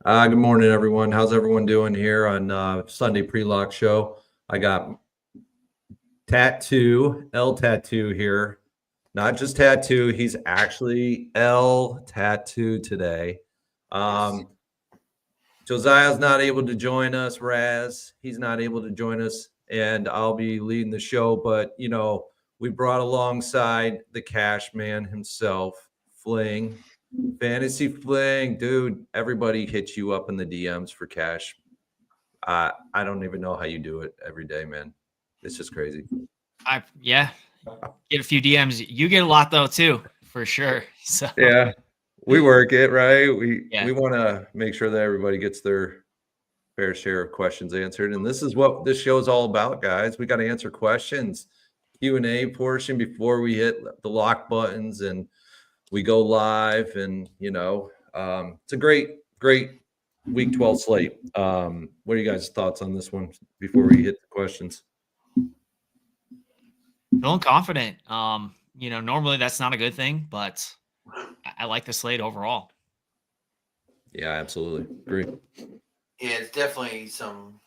Good morning, everyone. How's everyone doing here on Sunday pre-lock show? I got L Tattoo here. Not just Tattoo, he's actually L Tattoo today. Josiah's not able to join us, Raz. He's not able to join us, and I'll be leading the show. But, we brought alongside the cash man himself, Fling. Fantasy Fling, dude, everybody hits you up in the DMs for cash. I don't even know how you do it every day, man. It's just crazy. Get a few DMs. You get a lot though too, for sure. So yeah, we work it right. We want to make sure that everybody gets their fair share of questions answered, and this is what this show is all about, guys. We got to answer questions, Q&A portion before we hit the lock buttons and we go live, and it's a great week 12 slate. What are you guys' thoughts on this one before we hit the questions? Feeling confident. Normally that's not a good thing, but I like the slate overall. Yeah, absolutely. Agree. Yeah, it's definitely some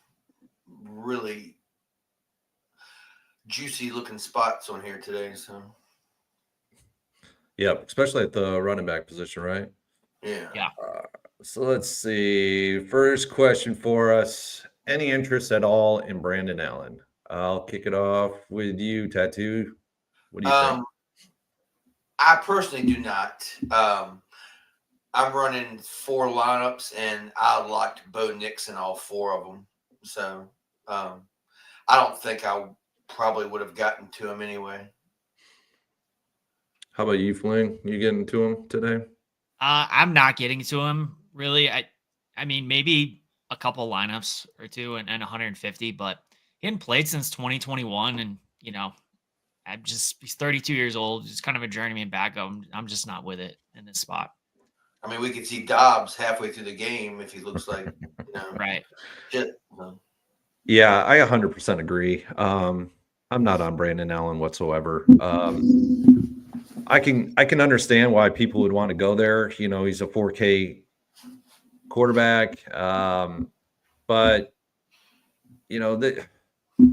really juicy looking spots on here today. So yeah, especially at the running back position, right? Yeah. So let's see. First question for us. Any interest at all in Brandon Allen? I'll kick it off with you, Tattoo. What do you think? I personally do not. I'm running 4 lineups, and I locked Bo Nix in all 4 of them. So I don't think I probably would have gotten to him anyway. How about you, Fling? You getting to him today? I'm not getting to him really. I mean, maybe a couple lineups or 2 and 150, but he hadn't played since 2021, and he's 32 years old. He's kind of a journeyman backup. I'm just not with it in this spot. I mean, we could see Dobbs halfway through the game if he looks like, right. Yeah, I 100% agree. I'm not on Brandon Allen whatsoever. I can understand why people would want to go there. He's a 4K quarterback. But the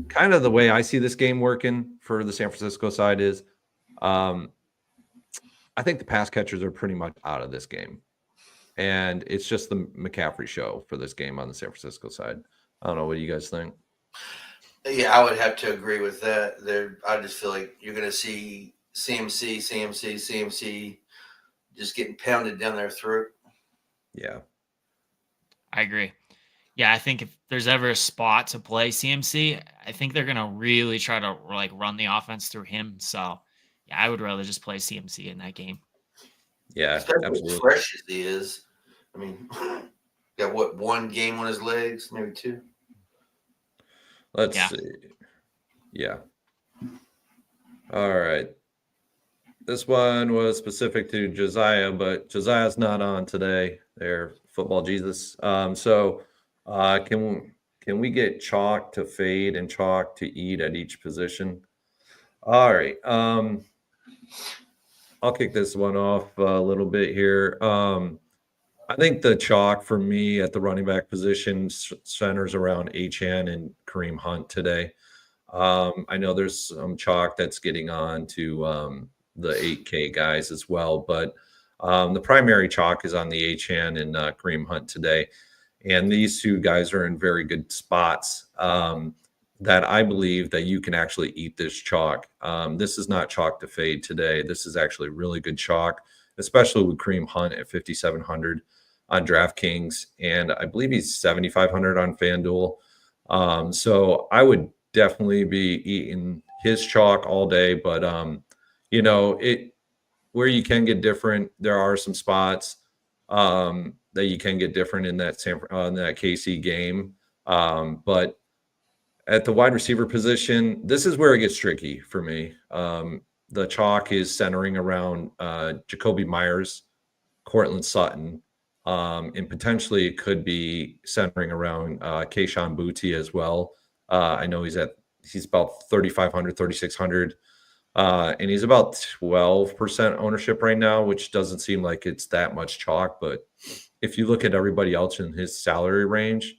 kind of the way I see this game working for the San Francisco side is I think the pass catchers are pretty much out of this game. And it's just the McCaffrey show for this game on the San Francisco side. I don't know. What do you guys think? Yeah, I would have to agree with that. I just feel like you're going to see CMC just getting pounded down their throat. Yeah. I agree. Yeah, I think if there's ever a spot to play CMC, I think they're going to really try to run the offense through him. So, yeah, I would rather just play CMC in that game. Yeah, especially absolutely. As fresh as he is. I mean, got 1 game on his legs, maybe 2. Let's see. Yeah. All right. This one was specific to Josiah, but Josiah's not on today. There, football Jesus. So can we get chalk to fade and chalk to eat at each position? All right. I'll kick this one off a little bit here. I think the chalk for me at the running back position centers around Achane and Kareem Hunt today. I know there's some chalk that's getting on to the 8K guys as well, but the primary chalk is on the Achane and Kareem Hunt today. And these 2 guys are in very good spots that I believe that you can actually eat this chalk. This is not chalk to fade today. This is actually really good chalk, especially with Kareem Hunt at 5,700 on DraftKings. And I believe he's 7,500 on FanDuel. So I would definitely be eating his chalk all day. But, where you can get different, there are some spots that you can get different in that KC game. But at the wide receiver position, this is where it gets tricky for me. The chalk is centering around Jacoby Myers, Cortland Sutton, and potentially it could be centering around Kayshon Boutte as well. I know he's about 3,500, 3,600 And he's about 12% ownership right now, which doesn't seem like it's that much chalk. But if you look at everybody else in his salary range,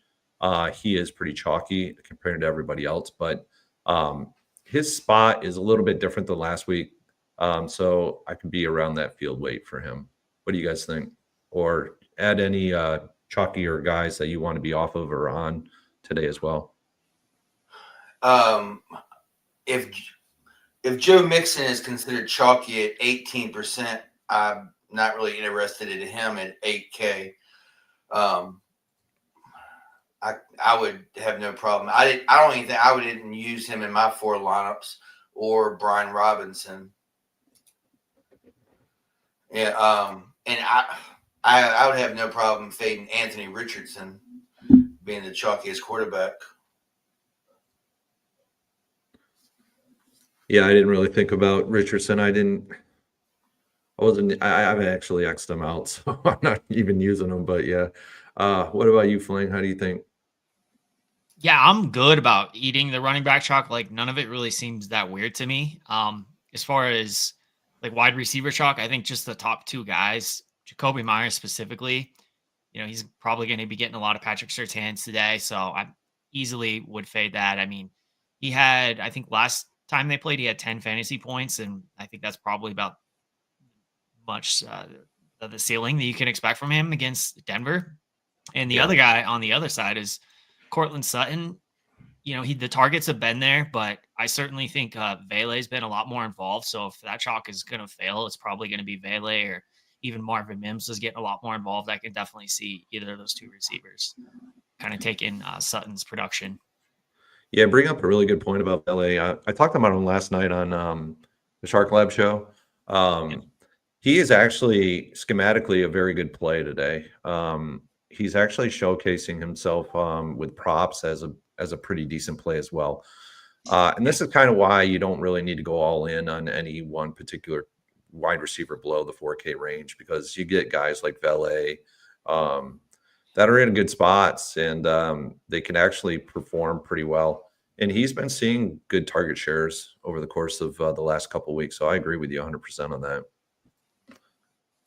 he is pretty chalky compared to everybody else. But his spot is a little bit different than last week. So I could be around that field weight for him. What do you guys think? Or add any chalkier guys that you want to be off of or on today as well? If Joe Mixon is considered chalky at 18%, I'm not really interested in him at 8K. I would have no problem. I don't even think I would even use him in my 4 lineups or Brian Robinson. Yeah, and I would have no problem fading Anthony Richardson being the chalkiest quarterback. Yeah, I didn't really think about Richardson. I haven't actually X'd him out, so I'm not even using him. But yeah, what about you, Fling? How do you think? Yeah, I'm good about eating the running back chalk. Like, none of it really seems that weird to me. As far as like wide receiver chalk, I think just the top 2 guys, Jacoby Myers specifically, he's probably going to be getting a lot of Patrick Surtains today. So I easily would fade that. I mean, he had, I think last time they played, he had 10 fantasy points. And I think that's probably about much the ceiling that you can expect from him against Denver. And the other guy on the other side is Cortland Sutton. The targets have been there, but I certainly think Vele's been a lot more involved. So if that chalk is going to fail, it's probably going to be Vele, or even Marvin Mims is getting a lot more involved. I can definitely see either of those 2 receivers kind of taking Sutton's production. Yeah, bring up a really good point about Vele. I talked about him last night on the Shark Lab show. He is actually schematically a very good play today. He's actually showcasing himself with props as a pretty decent play as well. And this is kind of why you don't really need to go all in on any one particular wide receiver below the 4K range, because you get guys like Vele that are in good spots, and they can actually perform pretty well. And he's been seeing good target shares over the course of the last couple of weeks. So I agree with you 100% on that.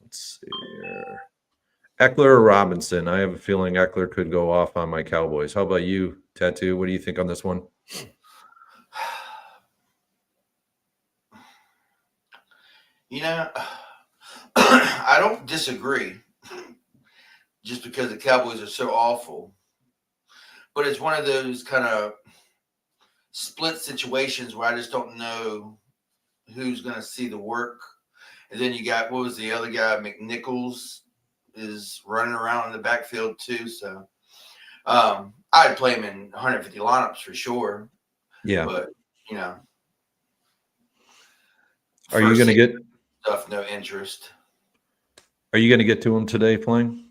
Let's see here. Eckler or Robinson? I have a feeling Eckler could go off on my Cowboys. How about you, Tattoo? What do you think on this one? I don't disagree just because the Cowboys are so awful. But it's one of those kind of split situations where I just don't know who's going to see the work. And then you got, what was the other guy? McNichols is running around in the backfield too. So I'd play him in 150 lineups for sure. Yeah. But, are you going to get stuff? No interest. Are you going to get to him today, Fling?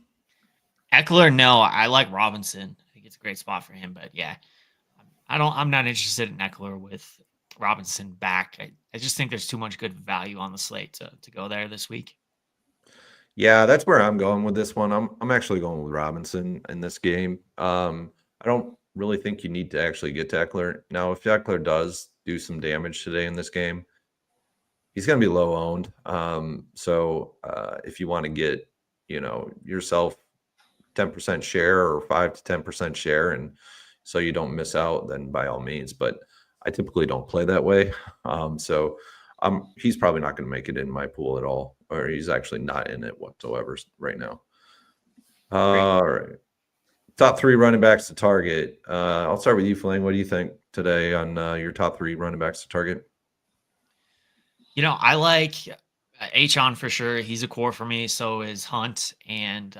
Eckler, no. I like Robinson. I think it's a great spot for him. But yeah, I'm not interested in Eckler with Robinson back. I just think there's too much good value on the slate to go there this week. Yeah, that's where I'm going with this one. I'm actually going with Robinson in this game. I don't really think you need to actually get to Eckler. Now, if Eckler does do some damage today in this game, he's going to be low owned. So if you want to get, yourself 10% share or 5 to 10% share, and so you don't miss out, then by all means. But I typically don't play that way. So he's probably not going to make it in my pool at all, or he's actually not in it whatsoever right now. All right. Top 3 running backs to target. I'll start with you, Fling. What do you think today on your top 3 running backs to target? I like Achon for sure. He's a core for me. So is Hunt. And,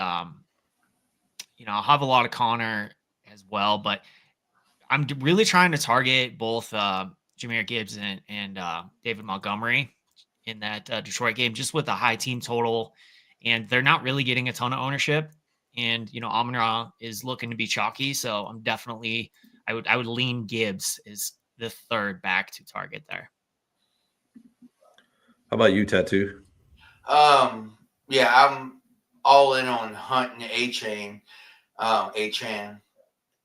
I'll have a lot of Connor as well. But I'm really trying to target both Jahmyr Gibbs and David Montgomery in that Detroit game, just with a high team total. And they're not really getting a ton of ownership. And, Amon-Ra is looking to be chalky. So I'm definitely, I would lean Gibbs as the 3rd back to target there. How about you, Tattoo? Yeah, I'm all in on Hunt and Achane.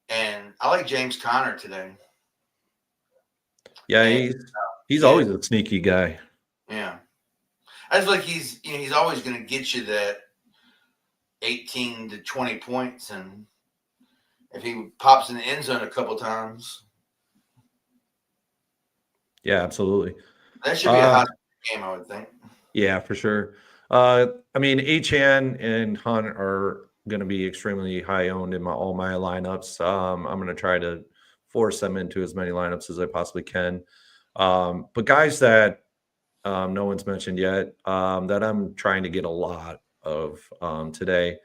And I like James Conner today. Yeah, He's always a sneaky guy. Yeah. I just feel like he's always going to get you that 18 to 20 points, and if he pops in the end zone a couple times, yeah, absolutely. That should be a hot game, I would think. Yeah, for sure. I mean, Achane and Hunt are going to be extremely high owned in all my lineups. I'm going to try to force them into as many lineups as I possibly can. But guys that no one's mentioned yet that I'm trying to get a lot of today.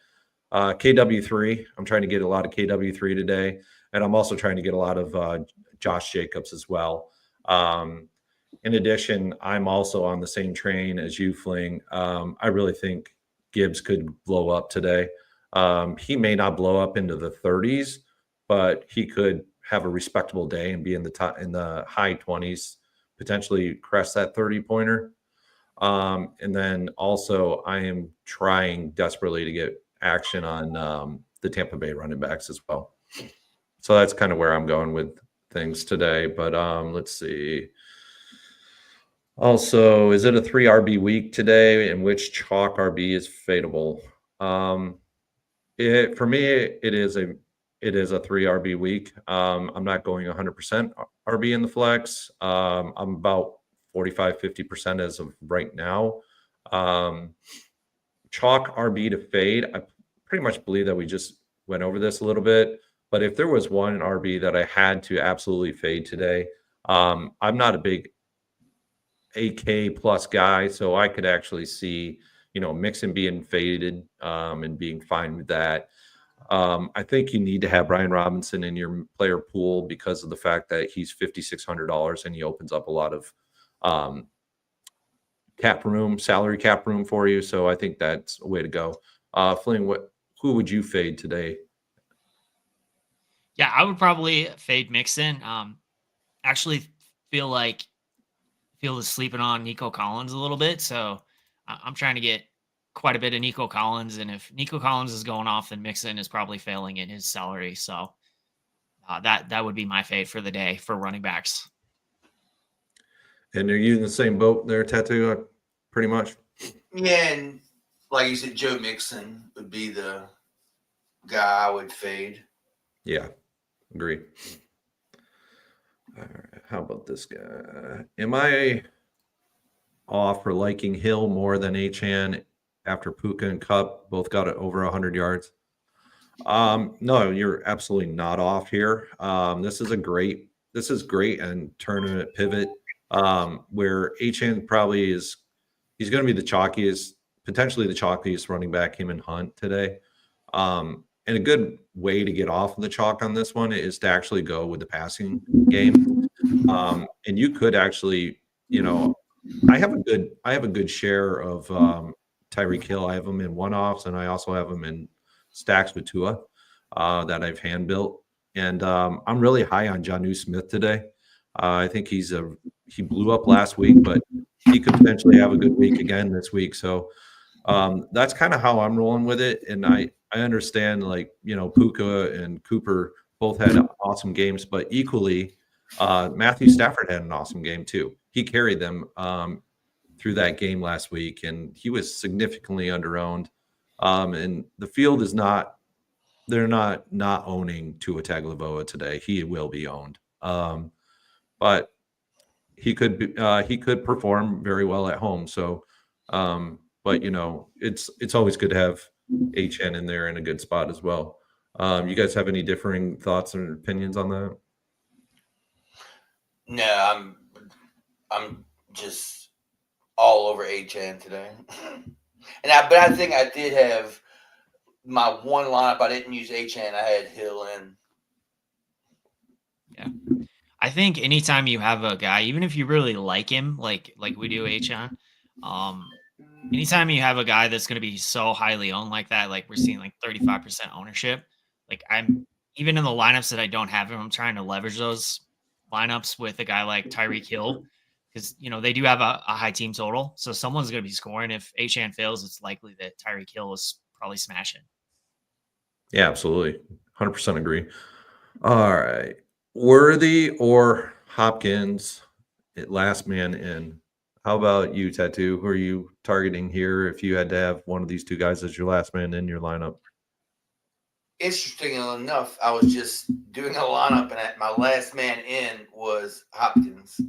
KW3. I'm trying to get a lot of KW3 today. And I'm also trying to get a lot of Josh Jacobs as well. In addition, I'm also on the same train as you, Fling. I really think Gibbs could blow up today. He may not blow up into the 30s, but he could have a respectable day and be in the high 20s, potentially crest that 30-pointer. And then also, I am trying desperately to get action on the Tampa Bay running backs as well. So that's kind of where I'm going with things today. But let's see. Also, is it a 3 RB week today in which chalk RB is fadeable? For me, it is a 3 RB week. I'm not going 100% RB in the flex. I'm about 45-50% as of right now. Chalk RB to fade. I pretty much believe that we just went over this a little bit. But if there was one RB that I had to absolutely fade today, I'm not a big AK plus guy, so I could actually see, Mixon being faded and being fine with that. I think you need to have Brian Robinson in your player pool because of the fact that he's $5,600 and he opens up a lot of salary cap room for you. So I think that's a way to go. Fling, who would you fade today? Yeah, I would probably fade Mixon. Actually feel is sleeping on Nico Collins a little bit. So I'm trying to get quite a bit of Nico Collins. And if Nico Collins is going off, then Mixon is probably failing in his salary. So that would be my fade for the day for running backs. And are you in the same boat there, Tattoo? Pretty much. Yeah, and like you said, Joe Mixon would be the guy I would fade. Yeah, agree. All right, how about this guy? Am I off for liking Hill more than Achane after Puka and Kupp both got it over 100 yards? No, you're absolutely not off here. This is great and tournament pivot where Achane probably he's going to be the chalkiest, potentially the chalkiest running back, him and Hunt today. And a good way to get off of the chalk on this one is to actually go with the passing game. And you could actually, I have a good share of Tyreek Hill. I have him in one-offs, and I also have him in stacks with Tua that I've hand built. And I'm really high on Jonnu Smith today. I think he blew up last week, but he could potentially have a good week again this week. So that's kind of how I'm rolling with it. And I understand, Puka and Cooper both had awesome games, but equally, Matthew Stafford had an awesome game too. He carried them through that game last week, and he was significantly underowned. And the field is they're not owning Tua Tagovailoa today. He will be owned. But he could perform very well at home. So, but it's always good to have HN in there in a good spot as well. You guys have any differing thoughts and opinions on that? No, I'm just all over HN today. But I think I did have my one lineup. I didn't use HN. I had Hill in. Yeah. I think anytime you have a guy, even if you really like him, like we do HN, anytime you have a guy that's going to be so highly owned like that, like we're seeing 35% ownership, I'm even in the lineups that I don't have him, I'm trying to leverage those lineups with a guy like Tyreek Hill because, they do have a high team total. So someone's going to be scoring. If HN fails, it's likely that Tyreek Hill is probably smashing. Yeah, absolutely. 100% agree. All right. Worthy or Hopkins last man in. How about you, Tattoo? Who are you targeting here if you had to have one of these two guys as your last man in your lineup? Interestingly enough, I was just doing a lineup, and my last man in was Hopkins.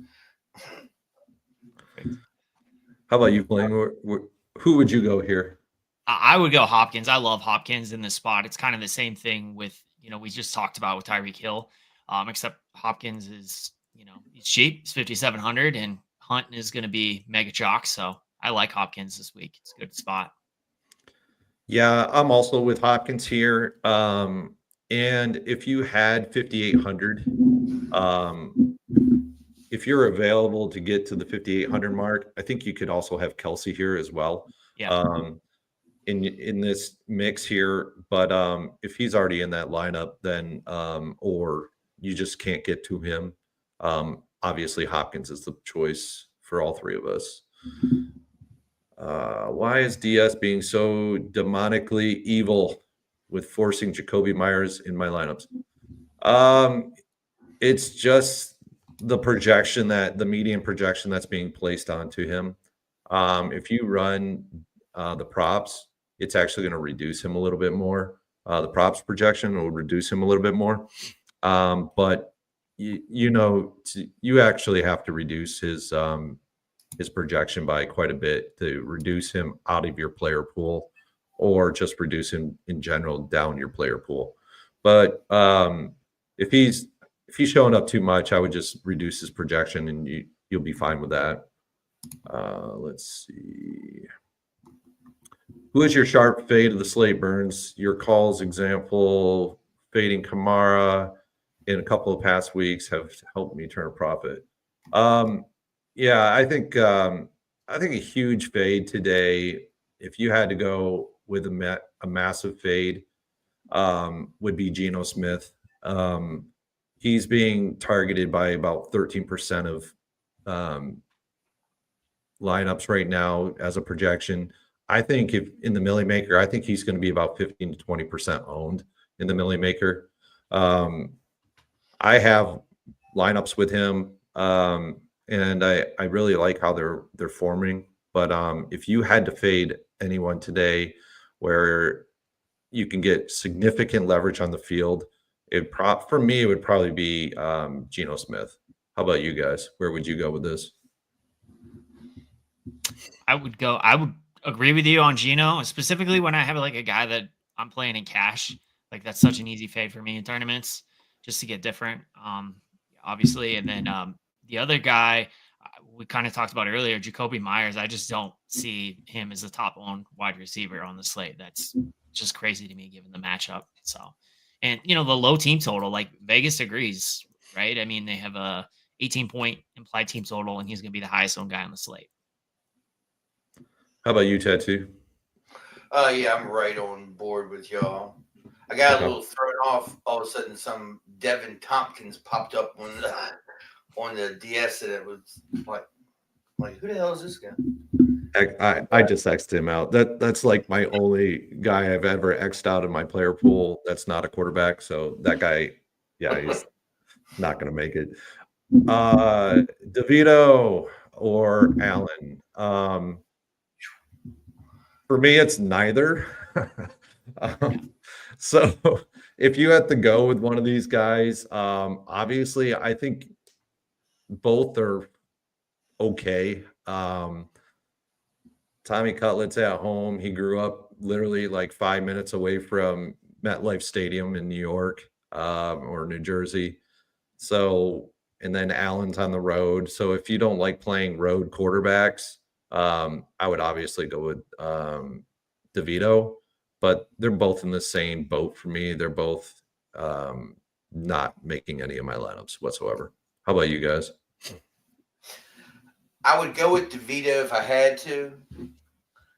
How about you, Blaine? Who would you go here? I would go Hopkins. I love Hopkins in this spot. It's kind of the same thing with, we just talked about with Tyreek Hill, except Hopkins is, he's cheap. It's 5,700, and Hunt is going to be mega chalk. So I like Hopkins this week. It's a good spot. Yeah, I'm also with Hopkins here. And if you had 5,800, if you're available to get to the 5,800 mark, I think you could also have Kelsey here as well. Yeah. In this mix here, but if he's already in that lineup, then or you just can't get to him, obviously Hopkins is the choice for all three of us. Why is DS being so demonically evil with forcing Jacoby Myers in my lineups? It's just the projection, that the median projection that's being placed onto him. If you run the props, it's actually going to reduce him a little bit more. The props projection will reduce him a little bit more. But you actually have to reduce his projection by quite a bit to reduce him out of your player pool, or just reduce him in general down your player pool. But if he's showing up too much, I would just reduce his projection, and you'll be fine with that. Let's see. Who is your sharp fade of the slate, Burns? Your calls, example, fading Kamara in a couple of past weeks have helped me turn a profit. Yeah, I think a huge fade today, if you had to go with a massive fade, would be Geno Smith. He's being targeted by about 13% of lineups right now as a projection. I think if in the Millie Maker, I think he's going to be about 15 to 20% owned in the Millie Maker. I have lineups with him, and I really like how they're forming. But if you had to fade anyone today where you can get significant leverage on the field, for me, it would probably be Geno Smith. How about you guys? Where would you go with this? I would agree with you on Geno, specifically when I have like a guy that I'm playing in cash. Like that's such an easy fade for me in tournaments, just to get different, obviously. And then the other guy we kind of talked about earlier, Jacoby Myers. I just don't see him as a top owned wide receiver on the slate. That's just crazy to me given the matchup. So, and the low team total, like Vegas agrees, right? I mean, they have a 18-point implied team total, and he's going to be the highest owned guy on the slate. How about you, Tattoo? Yeah, I'm right on board with y'all. I got a little thrown off. All of a sudden, some Devin Tompkins popped up on the DS, and it was like who the hell is this guy? I just X'd him out. That's like my only guy I've ever X'd out in my player pool that's not a quarterback. So that guy, yeah, he's not going to make it. DeVito or Allen? For me, it's neither. So if you had to go with one of these guys, obviously, I think both are okay. Tommy Cutlett's at home. He grew up literally like 5 minutes away from MetLife Stadium in New York or New Jersey. So, and then Allen's on the road. So if you don't like playing road quarterbacks, I would obviously go with DeVito, but they're both in the same boat for me. They're both not making any of my lineups whatsoever. How about you guys? I would go with DeVito if I had to.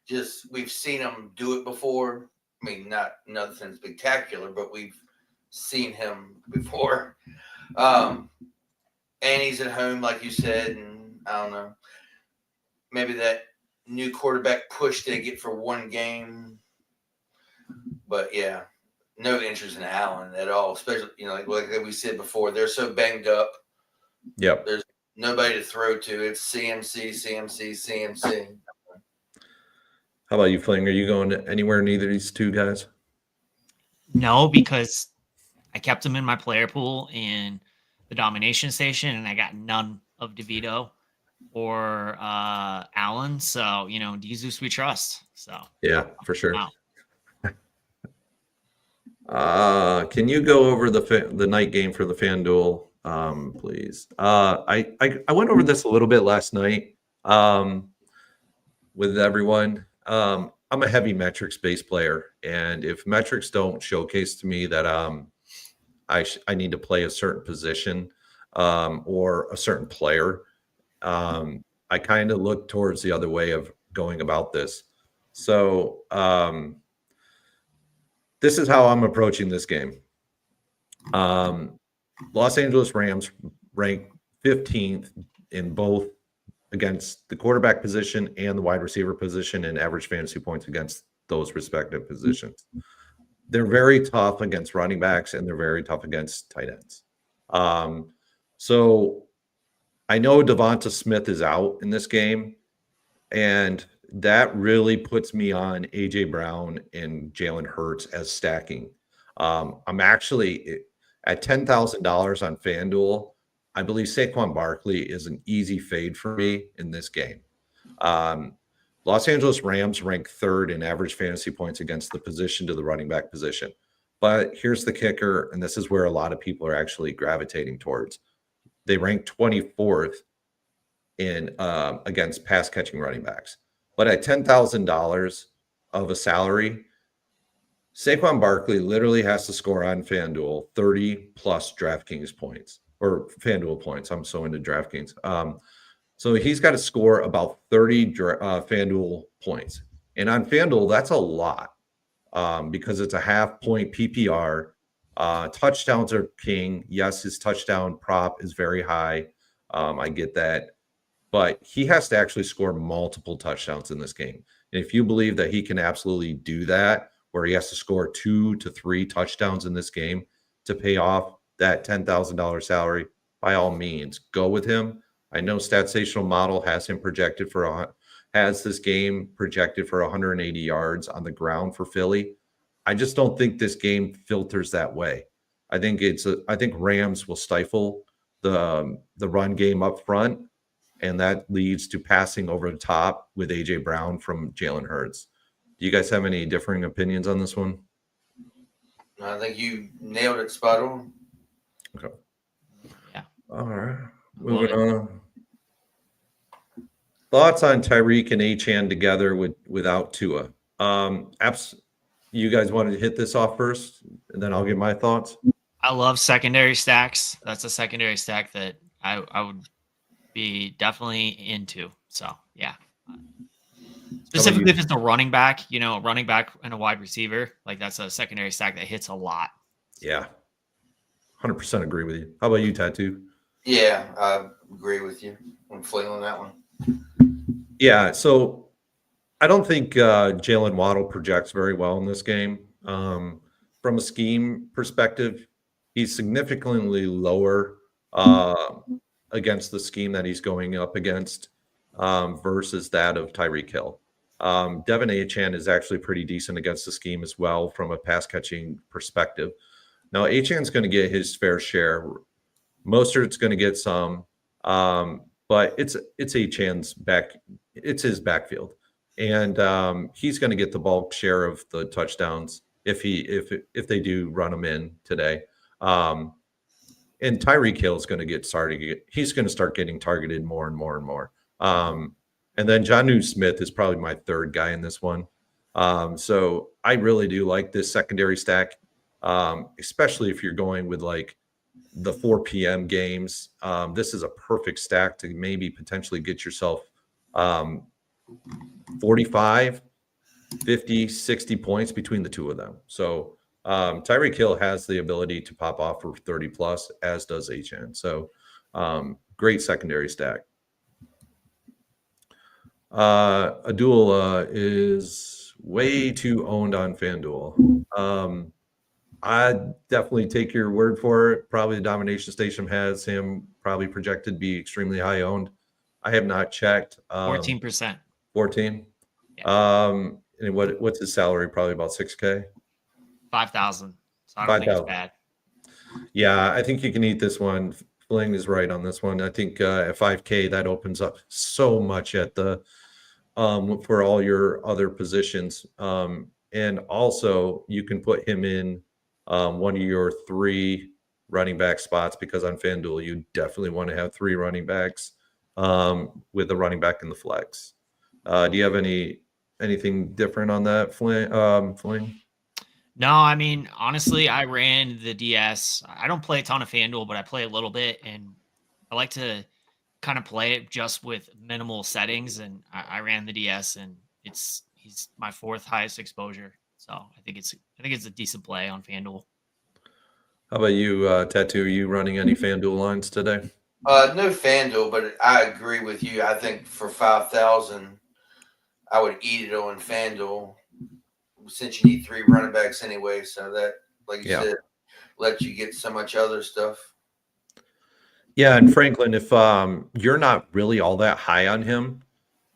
Just we've seen him do it before. I mean, not nothing spectacular, but we've seen him before. And he's at home, like you said, and I don't know. Maybe that new quarterback push they get for one game. But yeah, no interest in Allen at all. Especially, like we said before, they're so banged up. Yep. There's nobody to throw to. It's CMC, CMC, CMC. How about you, Fling? Are you going anywhere near these two guys? No, because I kept him in my player pool in the domination station, and I got none of DeVito or Allen. So, Jesus we trust. So yeah, for sure. Wow. Can you go over the night game for the FanDuel, please? I went over this a little bit last night with everyone. I'm a heavy metrics-based player, and if metrics don't showcase to me that I need to play a certain position or a certain player, I kind of look towards the other way of going about this. So this is how I'm approaching this game. Los Angeles Rams rank 15th in both against the quarterback position and the wide receiver position in average fantasy points against those respective positions. They're very tough against running backs, and they're very tough against tight ends. So I know Devonta Smith is out in this game, and that really puts me on A.J. Brown and Jalen Hurts as stacking. I'm actually at $10,000 on FanDuel. I believe Saquon Barkley is an easy fade for me in this game. Los Angeles Rams rank 3rd in average fantasy points against the position to the running back position. But here's the kicker, and this is where a lot of people are actually gravitating towards. They rank 24th in against pass catching running backs. But at $10,000 of a salary, Saquon Barkley literally has to score on FanDuel 30 plus DraftKings points or FanDuel points. I'm so into DraftKings. So he's got to score about 30 FanDuel points. And on FanDuel, that's a lot because it's a half-point PPR. Touchdowns are king. Yes, his touchdown prop is very high. I get that. But he has to actually score multiple touchdowns in this game. And if you believe that he can absolutely do that, where he has to score 2 to 3 touchdowns in this game to pay off that $10,000 salary, by all means, go with him. I know StatSational model has him projected has this game projected for 180 yards on the ground for Philly. I just don't think this game filters that way. I think Rams will stifle the run game up front, and that leads to passing over the top with A.J. Brown from Jalen Hurts. Do you guys have any differing opinions on this one? I think you nailed it spot on. Okay. Yeah. All right. Moving on. Thoughts on Tyreek and Achane together without Tua? You guys wanted to hit this off first, and then I'll give my thoughts. I love secondary stacks. That's a secondary stack that I would be definitely into. So yeah. Specifically, if it's a running back, a running back and a wide receiver, like that's a secondary stack that hits a lot. Yeah. 100% agree with you. How about you, Tattoo? Yeah, I agree with you. I'm flailing that one. Yeah, so I don't think Jalen Waddle projects very well in this game. From a scheme perspective, he's significantly lower against the scheme that he's going up against versus that of Tyreek Hill. Devin Achane is actually pretty decent against the scheme as well from a pass catching perspective. Now, Achane's going to get his fair share. Mostert's going to get some, but it's Achane's back. It's his backfield, and he's going to get the bulk share of the touchdowns if they do run him in today. And Tyreek Hill is going to get started. He's going to start getting targeted more and more and more. And then Jonnu Smith is probably my third guy in this one. So I really do like this secondary stack, especially if you're going with like the 4 p.m. games. This is a perfect stack to maybe potentially get yourself 45, 50, 60 points between the two of them. So Tyreek Hill has the ability to pop off for 30 plus, as does Achane. So great secondary stack. Adul is way too owned on FanDuel. I definitely take your word for it. Probably the domination station has him probably projected to be extremely high owned. I have not checked. 14%. 14. Yeah. And what's his salary? Probably about 6K. 5,000. So I don't think it's 5,000. bad. Yeah, I think you can eat this one. Fling is right on this one. I think at 5K that opens up so much at the for all your other positions. And also you can put him in one of your 3 running back spots because on FanDuel you definitely want to have 3 running backs with a running back in the flex. Do you have anything different on that, Fling? No, I mean, honestly, I ran the DS. I don't play a ton of FanDuel, but I play a little bit, and I like to kind of play it just with minimal settings. And I ran the DS, and he's my 4th highest exposure. So I think it's a decent play on FanDuel. How about you, Tattoo? Are you running any FanDuel lines today? No FanDuel, but I agree with you. I think for 5,000, I would eat it on FanDuel since you need 3 running backs anyway. So that, like you said, lets you get so much other stuff. Yeah, and Franklin, if you're not really all that high on him,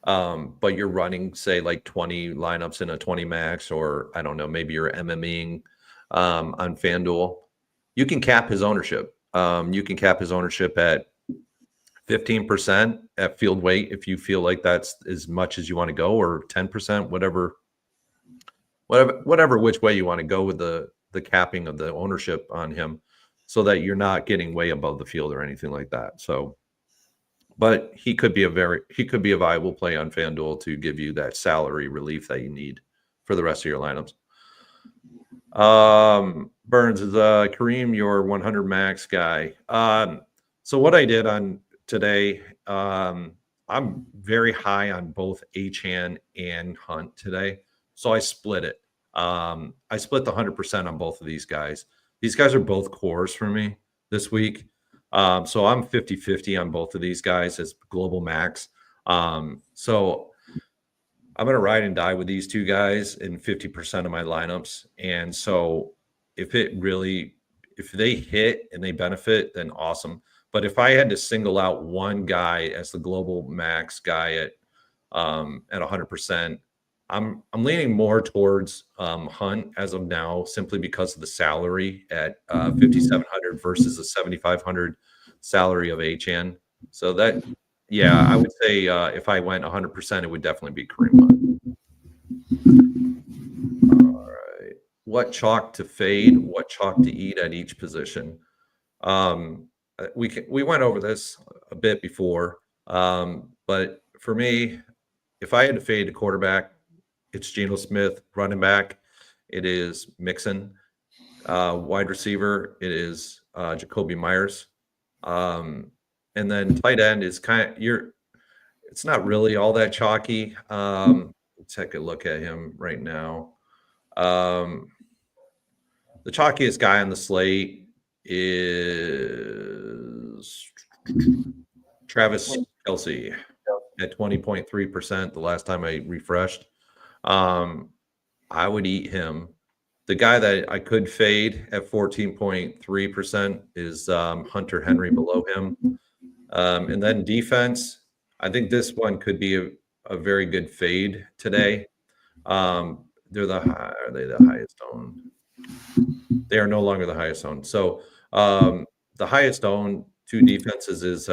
but you're running, say, like 20 lineups in a 20 max, or I don't know, maybe you're MMEing on FanDuel, you can cap his ownership. You can cap his ownership at 15% at field weight if you feel like that's as much as you want to go, or 10%, whatever which way you want to go with the capping of the ownership on him, so that you're not getting way above the field or anything like that. So, but he could be a viable play on FanDuel to give you that salary relief that you need for the rest of your lineups. Burns, is Kareem your 100 max guy? So what I did on today, I'm very high on both Achane and Hunt today, so I split it. I split the 100% on both of these guys. These guys are both cores for me this week. So I'm 50-50 on both of these guys as global max. So I'm going to ride and die with these 2 guys in 50% of my lineups. And so if they hit and they benefit, then awesome. But if I had to single out one guy as the global max guy at 100%, I'm leaning more towards Hunt as of now, simply because of the salary at 5,700 versus the 7,500 salary of Achane. So that, yeah, I would say if I went 100%, it would definitely be Kareem Hunt. All right, what chalk to fade? What chalk to eat at each position? We went over this a bit before, but for me, if I had to fade a quarterback, it's Geno Smith. Running back, it is Mixon. Wide receiver, it is Jacoby Myers. And then tight end is it's not really all that chalky. Let's take a look at him right now. The chalkiest guy on the slate is Travis Kelce at 20.3% the last time I refreshed. I would eat him. The guy that I could fade at 14.3% is Hunter Henry below him. And then defense, I think this one could be a very good fade today. Are they the highest owned? They are no longer the highest owned. So the highest owned 2 defenses is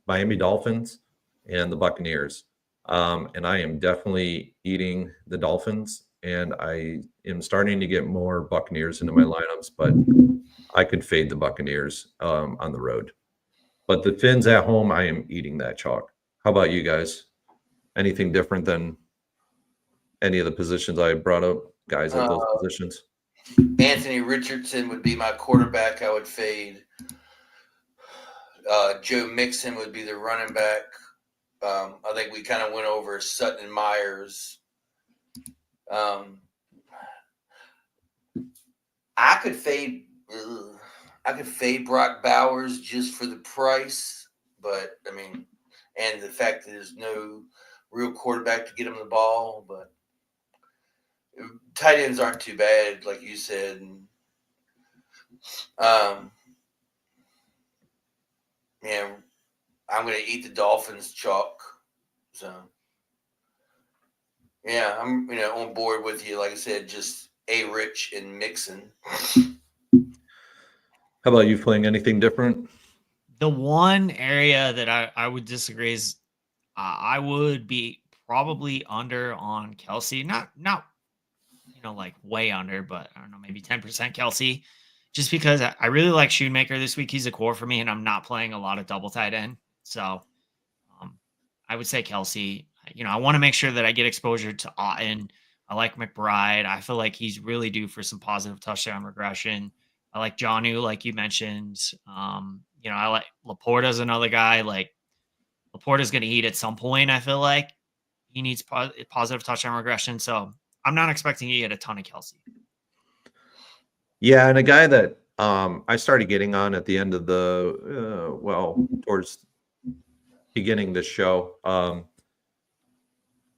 Miami Dolphins and the Buccaneers. And I am definitely eating the Dolphins, and I am starting to get more Buccaneers into my lineups, but I could fade the Buccaneers on the road. But the Fins at home, I am eating that chalk. How about you guys? Anything different than any of the positions I brought up, guys, at those positions? Anthony Richardson would be my quarterback. I would fade. Joe Mixon would be the running back. I think we kind of went over Sutton and Myers. I could fade Brock Bowers just for the price, but I mean, and the fact that there's no real quarterback to get him the ball, but tight ends aren't too bad, like you said. And Yeah, I'm going to eat the Dolphins chalk. So, yeah, I'm on board with you. Like I said, just Rich and Mixon. How about you playing anything different? The one area that I would disagree is I would be probably under on Kelsey. Not like way under, but I don't know, maybe 10% Kelsey. Just because I really like Shoemaker this week. He's a core for me, and I'm not playing a lot of double tight end. So I would say Kelsey. I want to make sure that I get exposure to Otten. I like McBride. I feel like he's really due for some positive touchdown regression. I like Jonnu, like you mentioned. I like Laporta's another guy. Like Laporta's going to eat at some point. I feel like he needs positive touchdown regression. So I'm not expecting you to get a ton of Kelsey. Yeah, and a guy that I started getting on at the end of towards beginning this show. I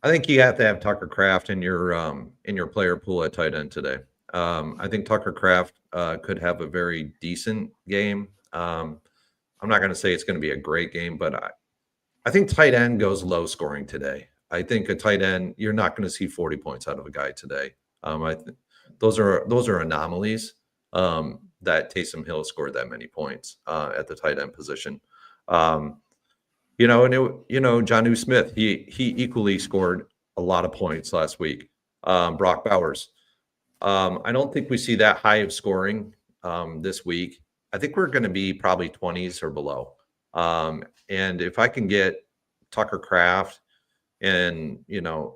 think you have to have Tucker Kraft in your player pool at tight end today. I think Tucker Kraft could have a very decent game. I'm not going to say it's going to be a great game, but I think tight end goes low scoring today. I think a tight end, you're not going to see 40 points out of a guy today. Those are anomalies that Taysom Hill scored that many points at the tight end position. Jonnu Smith, he equally scored a lot of points last week. Brock Bowers. I don't think we see that high of scoring this week. I think we're going to be probably 20s or below. And if I can get Tucker Kraft and,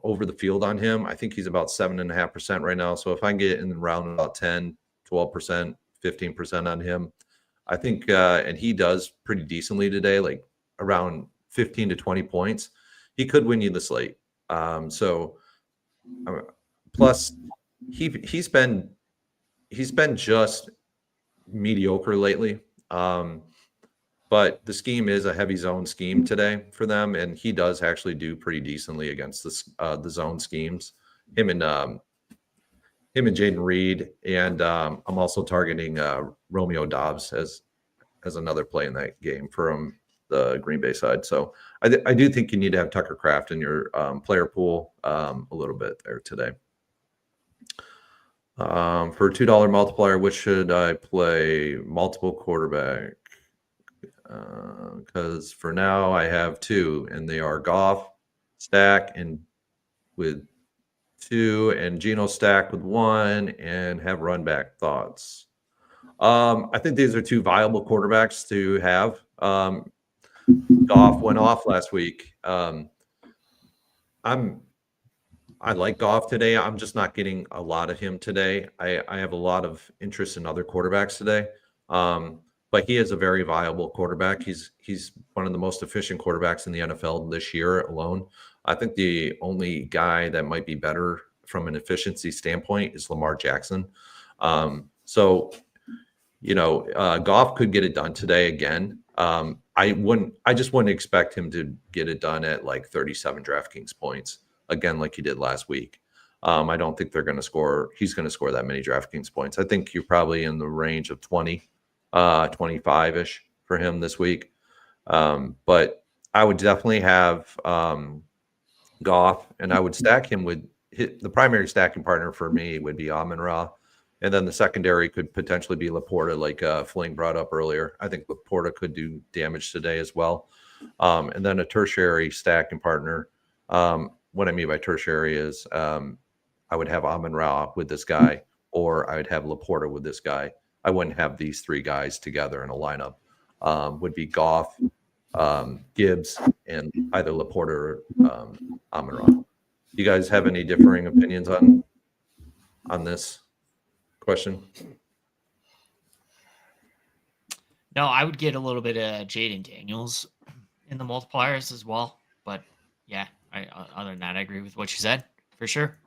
over the field on him, I think he's about 7.5% right now. So if I can get in around about 10, 12%, 15% on him, I think, and he does pretty decently today, like around 15 to 20 points, he could win you the slate. Plus he's been just mediocre lately. But the scheme is a heavy zone scheme today for them, and he does actually do pretty decently against the zone schemes. Him and Jaden Reed, and I'm also targeting Romeo Dobbs as another play in that game from the Green Bay side. So I do think you need to have Tucker Kraft in your player pool a little bit there today. For a $2 multiplier, which should I play? Multiple quarterback. Because for now I have two, and they are Goff, Stack, and with 2, and Geno Stack with 1, and have run back thoughts. I think these are two viable quarterbacks to have. Goff went off last week. I like Goff today. I'm just not getting a lot of him today. I have a lot of interest in other quarterbacks today. But he is a very viable quarterback. He's one of the most efficient quarterbacks in the NFL this year alone. I think the only guy that might be better from an efficiency standpoint is Lamar Jackson. Goff could get it done today again. I just wouldn't expect him to get it done at like 37 DraftKings points again, like he did last week. I don't think he's going to score that many DraftKings points. I think you're probably in the range of 20. 25-ish for him this week. But I would definitely have Goff, and I would stack him with the primary stacking partner for me would be Amon-Ra. And then the secondary could potentially be Laporta, like Fling brought up earlier. I think Laporta could do damage today as well. And then a tertiary stacking partner. What I mean by tertiary is I would have Amon-Ra with this guy, or I would have Laporta with this guy. I wouldn't have these three guys together in a lineup. Would be Goff, Gibbs, and either Laporta or Amon-Ra. You guys have any differing opinions on this question? No, I would get a little bit of Jaden Daniels in the multipliers as well. But yeah, other than that, I agree with what you said for sure.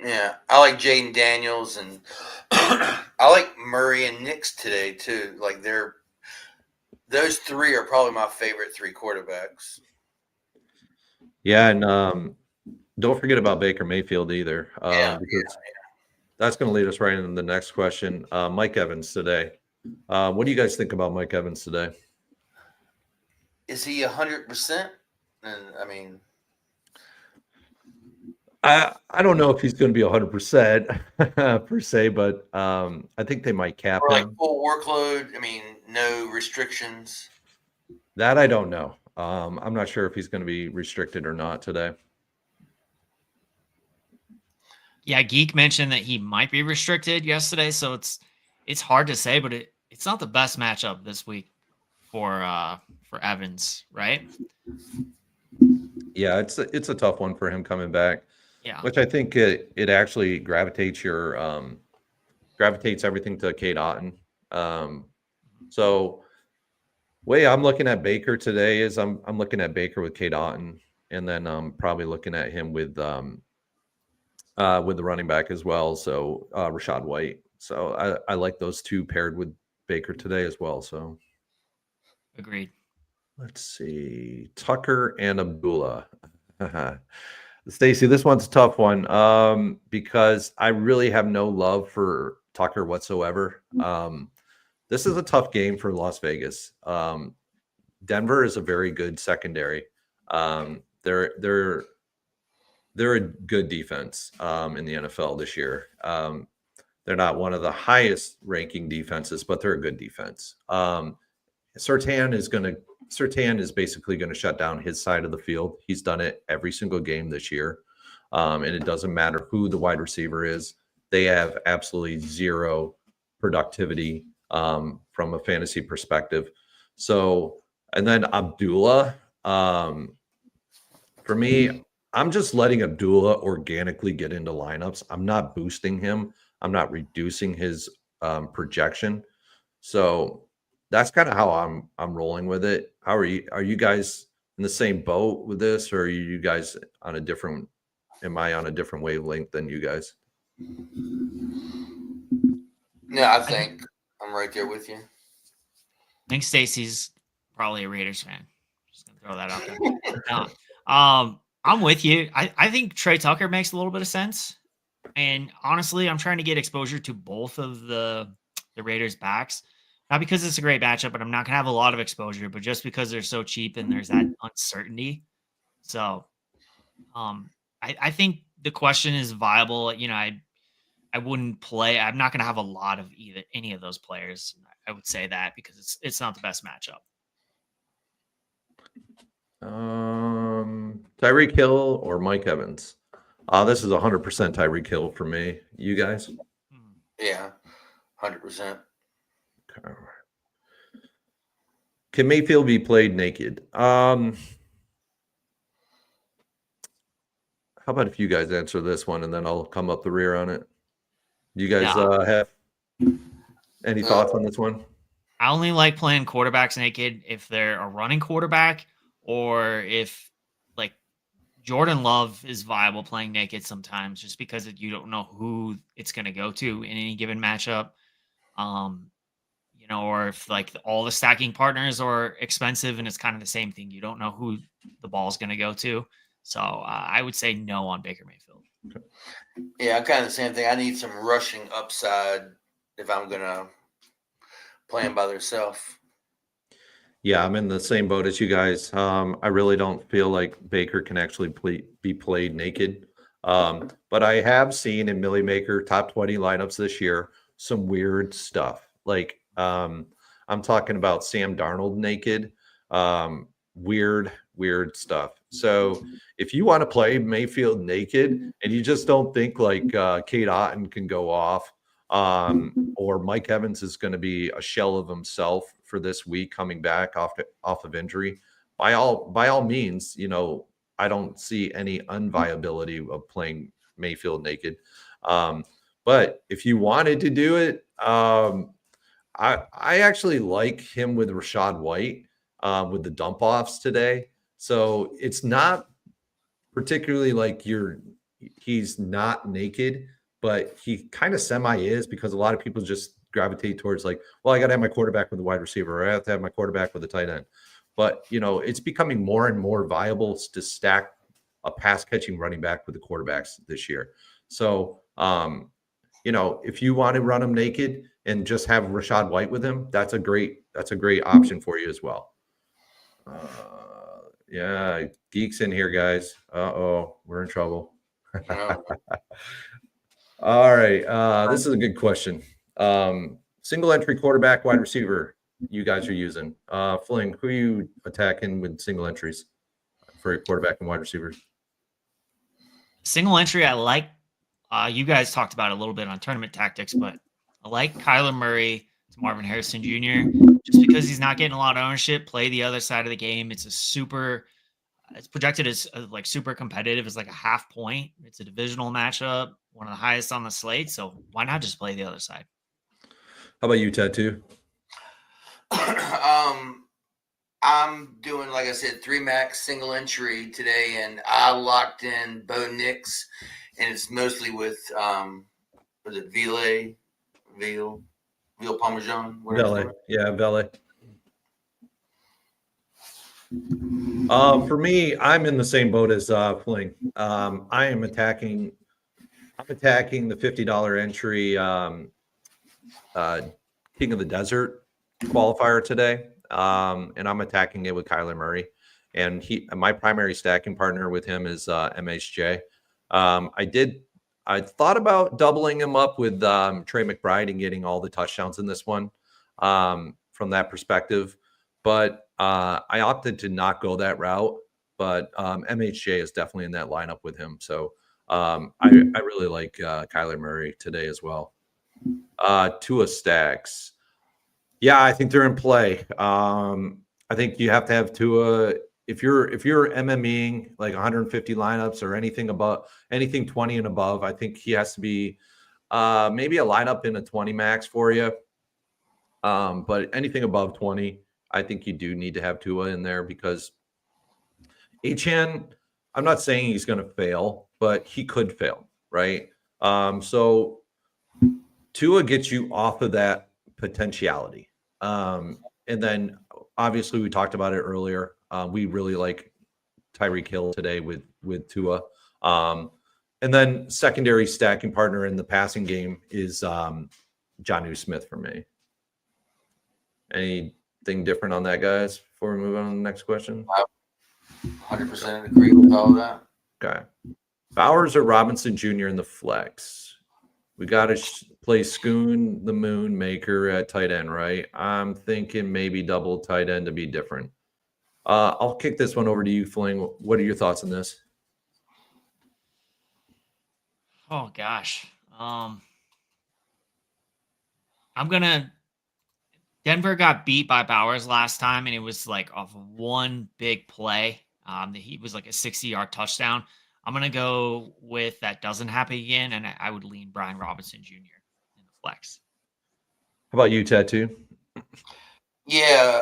Yeah, I like Jaden Daniels, and I like Murray and Nix today too. Like those three are probably my favorite three quarterbacks. Yeah, and don't forget about Baker Mayfield either. Because that's going to lead us right into the next question. Mike Evans today. What do you guys think about Mike Evans today? Is he 100%? And I mean, I don't know if he's going to be 100% per se, but I think they might cap him. Full workload. I mean, no restrictions. That I don't know. I'm not sure if he's going to be restricted or not today. Yeah, Geek mentioned that he might be restricted yesterday, so it's hard to say, but it's not the best matchup this week for Evans, right? Yeah, it's a tough one for him coming back. Yeah, which I think it actually gravitates everything to Cade Otton. So way I'm looking at Baker today is I'm looking at Baker with Cade Otton, and then I'm probably looking at him with the running back as well. So Rachaad White. So I like those two paired with Baker today as well. So agreed. Let's see, Tucker and Abdullah. Stacy, this one's a tough one because I really have no love for Tucker whatsoever. This is a tough game for Las Vegas. Denver is a very good secondary. They're a good defense in the NFL this year. They're not one of the highest ranking defenses, but they're a good defense. Surtain is basically going to shut down his side of the field. He's done it every single game this year. And it doesn't matter who the wide receiver is. They have absolutely zero productivity from a fantasy perspective. So, and then Abdullah, for me, I'm just letting Abdullah organically get into lineups. I'm not boosting him. I'm not reducing his projection. So that's kind of how I'm rolling with it. How are you? Are you guys in the same boat with this, or are you guys on a different? Am I on a different wavelength than you guys? Yeah, I think I'm right there with you. I think Stacy's probably a Raiders fan. Just gonna throw that out there. No. I'm with you. I think Trey Tucker makes a little bit of sense. And honestly, I'm trying to get exposure to both of the Raiders backs. Not because it's a great matchup, but I'm not going to have a lot of exposure, but just because they're so cheap and there's that uncertainty. So I think the question is viable. You know, I wouldn't play. I'm not going to have a lot of any of those players. I would say that because it's not the best matchup. Tyreek Hill or Mike Evans? This is 100% Tyreek Hill for me. You guys? Yeah, 100%. Okay. Can Mayfield be played naked? How about if you guys answer this one and then I'll come up the rear on it? Do you guys have any thoughts on this one? I only like playing quarterbacks naked if they're a running quarterback or if like Jordan Love is viable playing naked sometimes just because you don't know who it's going to go to in any given matchup. You know, or if like all the stacking partners are expensive and it's kind of the same thing. You don't know who the ball's going to go to. So I would say no on Baker Mayfield. Okay. Yeah, I'm kind of the same thing. I need some rushing upside if I'm going to play them by themselves. Yeah, I'm in the same boat as you guys. I really don't feel like Baker can actually be played naked. But I have seen in Millie Maker top 20 lineups this year some weird stuff. Like I'm talking about Sam Darnold naked. Weird stuff. So if you want to play Mayfield naked and you just don't think like Cade Otton can go off or Mike Evans is going to be a shell of himself for this week coming back off of injury, by all means, you know, I don't see any unviability of playing Mayfield naked. But if you wanted to do it, I actually like him with Rachaad White with the dump offs today. So it's not particularly like he's not naked, but he kind of semi is because a lot of people just gravitate towards like, well, I got to have my quarterback with the wide receiver, or I have to have my quarterback with the tight end. But, you know, it's becoming more and more viable to stack a pass catching running back with the quarterbacks this year. So if you want to run him naked and just have Rashad White with him, that's a great option for you as well. Yeah, geeks in here, guys. Uh-oh, we're in trouble. All right. This is a good question. Single entry quarterback, wide receiver you guys are using. Fling, who are you attacking with single entries for your quarterback and wide receivers? Single entry, I like. You guys talked about it a little bit on tournament tactics, but I like Kyler Murray to Marvin Harrison Jr. just because he's not getting a lot of ownership. Play the other side of the game. It's projected as like super competitive. It's like a half point. It's a divisional matchup, one of the highest on the slate. So why not just play the other side? How about you, Tattoo? I'm doing, like I said, 3 max single entry today, and I locked in Bo Nix, and it's mostly with was it Veal Parmesan? Vele. Yeah, Vele. For me, I'm in the same boat as Fling. I'm attacking the $50 entry King of the Desert qualifier today. And I'm attacking it with Kyler Murray. And my primary stacking partner with him is MHJ. I thought about doubling him up with Trey McBride and getting all the touchdowns in this one from that perspective. But I opted to not go that route. But MHJ is definitely in that lineup with him. So I really like Kyler Murray today as well. Tua stacks. Yeah, I think they're in play. I think you have to have Tua. If you're MMEing like 150 lineups or anything 20 and above, I think he has to be maybe a lineup in a 20 max for you. But anything above 20, I think you do need to have Tua in there because Achane, I'm not saying he's going to fail, but he could fail, right? So Tua gets you off of that potentiality. And then obviously we talked about it earlier. We really like Tyreek Hill today with Tua. And then secondary stacking partner in the passing game is Jonnu Smith for me. Anything different on that, guys, before we move on to the next question? 100% agree with all that. Okay. Bowers or Robinson Jr. in the flex? We got to play Schoon the Moon Maker at tight end, right? I'm thinking maybe double tight end to be different. I'll kick this one over to you, Fling. What are your thoughts on this? Oh gosh. Denver got beat by Bowers last time, and it was like off of one big play. He was like a 60-yard touchdown. I'm going to go with that doesn't happen again, and I would lean Brian Robinson Jr. in the flex. How about you, Tattoo? Yeah,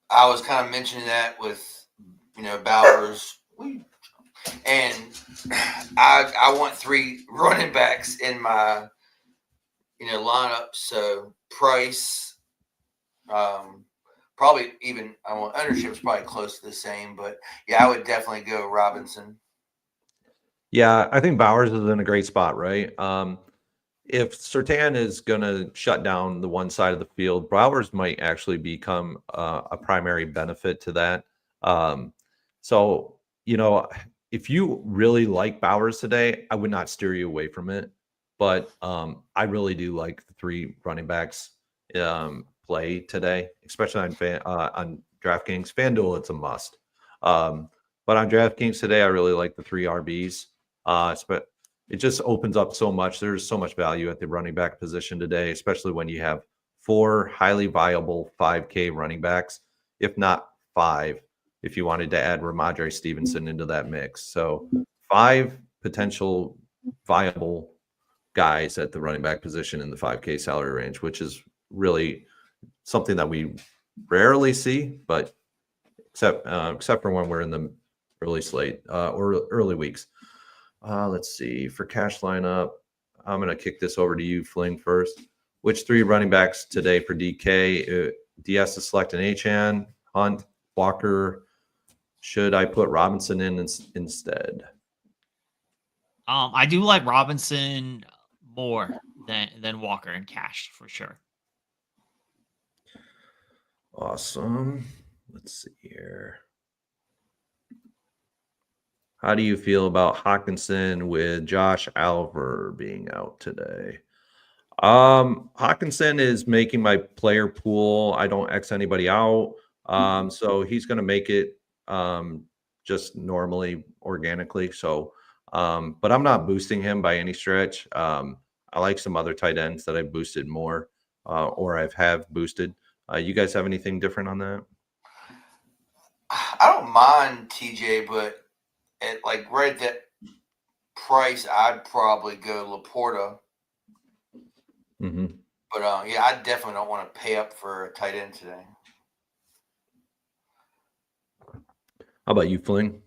I was kind of mentioning that with, Bowers. And I want 3 running backs in my, lineup. So Price, probably even I want ownership is probably close to the same, but yeah, I would definitely go Robinson. Yeah, I think Bowers is in a great spot, right? If Surtain is going to shut down the one side of the field, Bowers might actually become a primary benefit to that. So, if you really like Bowers today, I would not steer you away from it. But I really do like the 3 running backs play today, especially on DraftKings. FanDuel, it's a must. But on DraftKings today, I really like the 3 RBs. But it just opens up so much. There's so much value at the running back position today, especially when you have 4 highly viable 5K running backs, if not 5, if you wanted to add Ramondre Stevenson into that mix. So 5 potential viable guys at the running back position in the 5K salary range, which is really something that we rarely see, but except for when we're in the early slate or early weeks. Let's see. For cash lineup, I'm going to kick this over to you, Fling, first. Which 3 running backs today for DK? DS to select an Achane, Hunt, Walker. Should I put Robinson in instead? I do like Robinson more than Walker in cash for sure. Awesome. Let's see here. How do you feel about Hawkinson with Josh Alver being out today? Hawkinson is making my player pool. I don't X anybody out. So he's going to make it just normally, organically. So, but I'm not boosting him by any stretch. I like some other tight ends that I've boosted more or have boosted. You guys have anything different on that? I don't mind TJ, but at like right at that price, I'd probably go Laporta. Mm-hmm. But yeah, I definitely don't want to pay up for a tight end today. How about you, Fling?